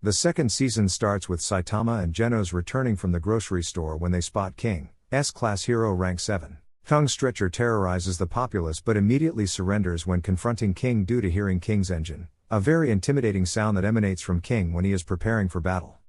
The second season starts with Saitama and Genos returning from the grocery store when they spot King S-class hero rank 7. Tongue Stretcher terrorizes the populace but immediately surrenders when confronting King due to hearing King's engine, a very intimidating sound that emanates from King when he is preparing for battle.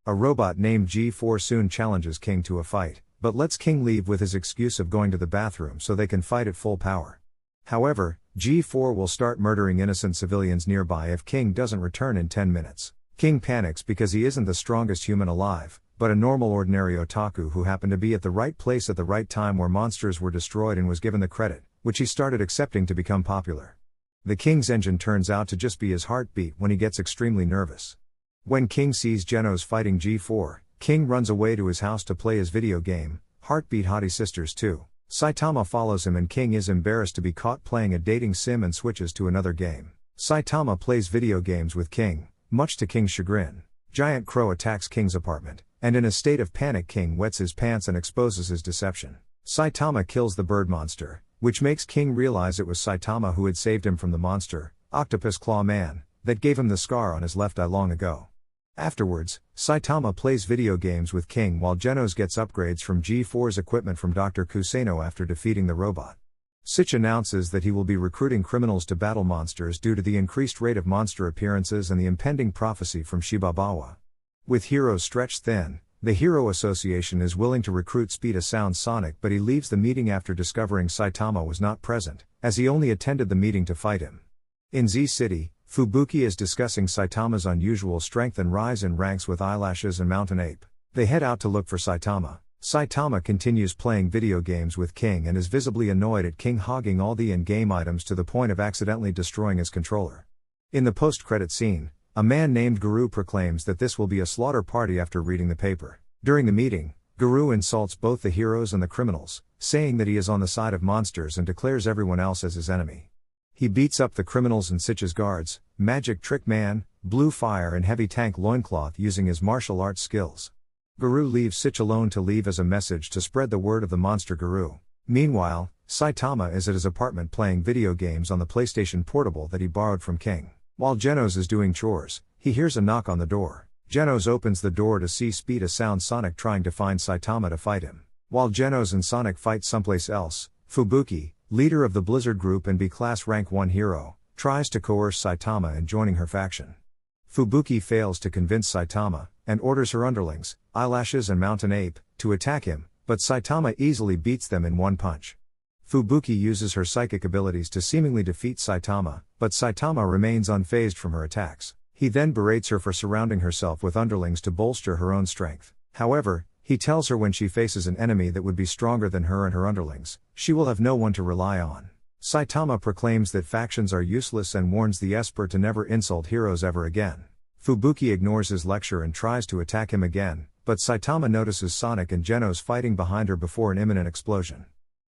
A robot named G4 soon challenges King to a fight, but lets King leave with his excuse of going to the bathroom so they can fight at full power. However, G4 will start murdering innocent civilians nearby if King doesn't return in 10 minutes. King panics because he isn't the strongest human alive, but a normal ordinary otaku who happened to be at the right place at the right time where monsters were destroyed and was given the credit, which he started accepting to become popular. The King's engine turns out to just be his heartbeat when he gets extremely nervous. When King sees Genos fighting G4, King runs away to his house to play his video game, Heartbeat Hottie Sisters 2. Saitama follows him and King is embarrassed to be caught playing a dating sim and switches to another game. Saitama plays video games with King, much to King's chagrin. Giant Crow attacks King's apartment, and in a state of panic King wets his pants and exposes his deception. Saitama kills the bird monster, which makes King realize it was Saitama who had saved him from the monster, Octopus Claw Man, that gave him the scar on his left eye long ago. Afterwards, Saitama plays video games with King while Genos gets upgrades from G4's equipment from Dr. Kuseno after defeating the robot. Sitch announces that he will be recruiting criminals to battle monsters due to the increased rate of monster appearances and the impending prophecy from Shibabawa. With heroes stretched thin, the Hero Association is willing to recruit Speed a Sound Sonic, but he leaves the meeting after discovering Saitama was not present, as he only attended the meeting to fight him. In Z City, Fubuki is discussing Saitama's unusual strength and rise in ranks with Eyelashes and Mountain Ape. They head out to look for Saitama. Saitama continues playing video games with King and is visibly annoyed at King hogging all the in-game items to the point of accidentally destroying his controller. In the post-credit scene, a man named Guru proclaims that this will be a slaughter party after reading the paper. During the meeting, Guru insults both the heroes and the criminals, saying that he is on the side of monsters and declares everyone else as his enemy. He beats up the criminals and Sitch's guards, Magic Trick Man, Blue Fire and Heavy Tank Loincloth using his martial arts skills. Guru leaves Sitch alone to leave as a message to spread the word of the monster Guru. Meanwhile, Saitama is at his apartment playing video games on the PlayStation Portable that he borrowed from King. While Genos is doing chores, he hears a knock on the door. Genos opens the door to see Speed a Sound Sonic trying to find Saitama to fight him. While Genos and Sonic fight someplace else, Fubuki, leader of the Blizzard Group and B-Class Rank 1 hero, tries to coerce Saitama in joining her faction. Fubuki fails to convince Saitama, and orders her underlings, Eyelashes and Mountain Ape, to attack him, but Saitama easily beats them in one punch. Fubuki uses her psychic abilities to seemingly defeat Saitama, but Saitama remains unfazed from her attacks. He then berates her for surrounding herself with underlings to bolster her own strength. However, he tells her when she faces an enemy that would be stronger than her and her underlings, she will have no one to rely on. Saitama proclaims that factions are useless and warns the Esper to never insult heroes ever again. Fubuki ignores his lecture and tries to attack him again, but Saitama notices Sonic and Genos fighting behind her before an imminent explosion.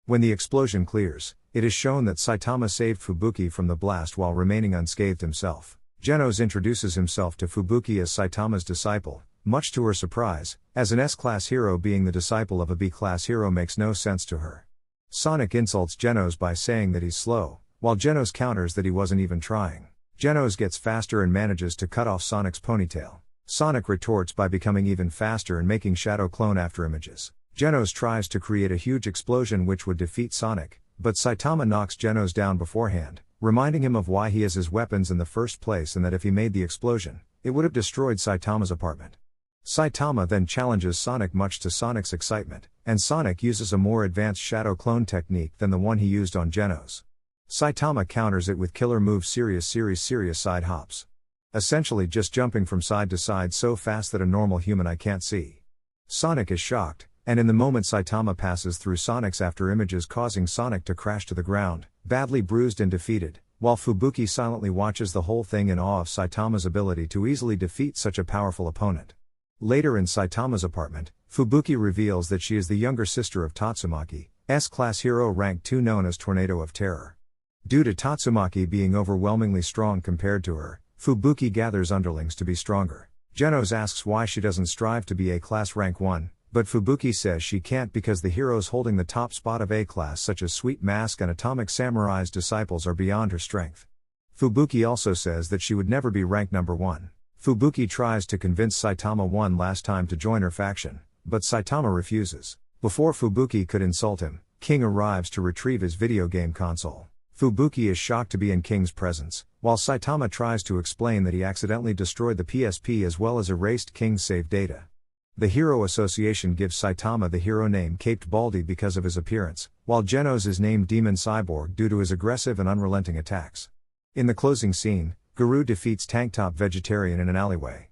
When the explosion clears, it is shown that Saitama saved Fubuki from the blast while remaining unscathed himself. Genos introduces himself to Fubuki as Saitama's disciple, much to her surprise, as an S-class hero being the disciple of a B-class hero makes no sense to her. Sonic insults Genos by saying that he's slow, while Genos counters that he wasn't even trying. Genos gets faster and manages to cut off Sonic's ponytail. Sonic retorts by becoming even faster and making shadow clone after images. Genos tries to create a huge explosion which would defeat Sonic, but Saitama knocks Genos down beforehand, reminding him of why he has his weapons in the first place and that if he made the explosion, it would have destroyed Saitama's apartment. Saitama then challenges Sonic much to Sonic's excitement, and Sonic uses a more advanced shadow clone technique than the one he used on Genos. Saitama counters it with killer move serious side hops. Essentially just jumping from side to side so fast that a normal human eye can't see. Sonic is shocked, and in the moment Saitama passes through Sonic's after images causing Sonic to crash to the ground, badly bruised and defeated, while Fubuki silently watches the whole thing in awe of Saitama's ability to easily defeat such a powerful opponent. Later in Saitama's apartment, Fubuki reveals that she is the younger sister of Tatsumaki, S-class hero rank 2 known as Tornado of Terror. Due to Tatsumaki being overwhelmingly strong compared to her, Fubuki gathers underlings to be stronger. Genos asks why she doesn't strive to be A-class rank 1, But Fubuki says she can't because the heroes holding the top spot of A-class such as Sweet Mask and Atomic Samurai's disciples are beyond her strength. Fubuki also says that she would never be ranked number 1. Fubuki tries to convince Saitama one last time to join her faction, but Saitama refuses. Before Fubuki could insult him, King arrives to retrieve his video game console. Fubuki is shocked to be in King's presence, while Saitama tries to explain that he accidentally destroyed the PSP as well as erased King's save data. The Hero Association gives Saitama the hero name Caped Baldy because of his appearance, while Genos is named Demon Cyborg due to his aggressive and unrelenting attacks. In the closing scene, Guru defeats Tank Top Vegetarian in an alleyway.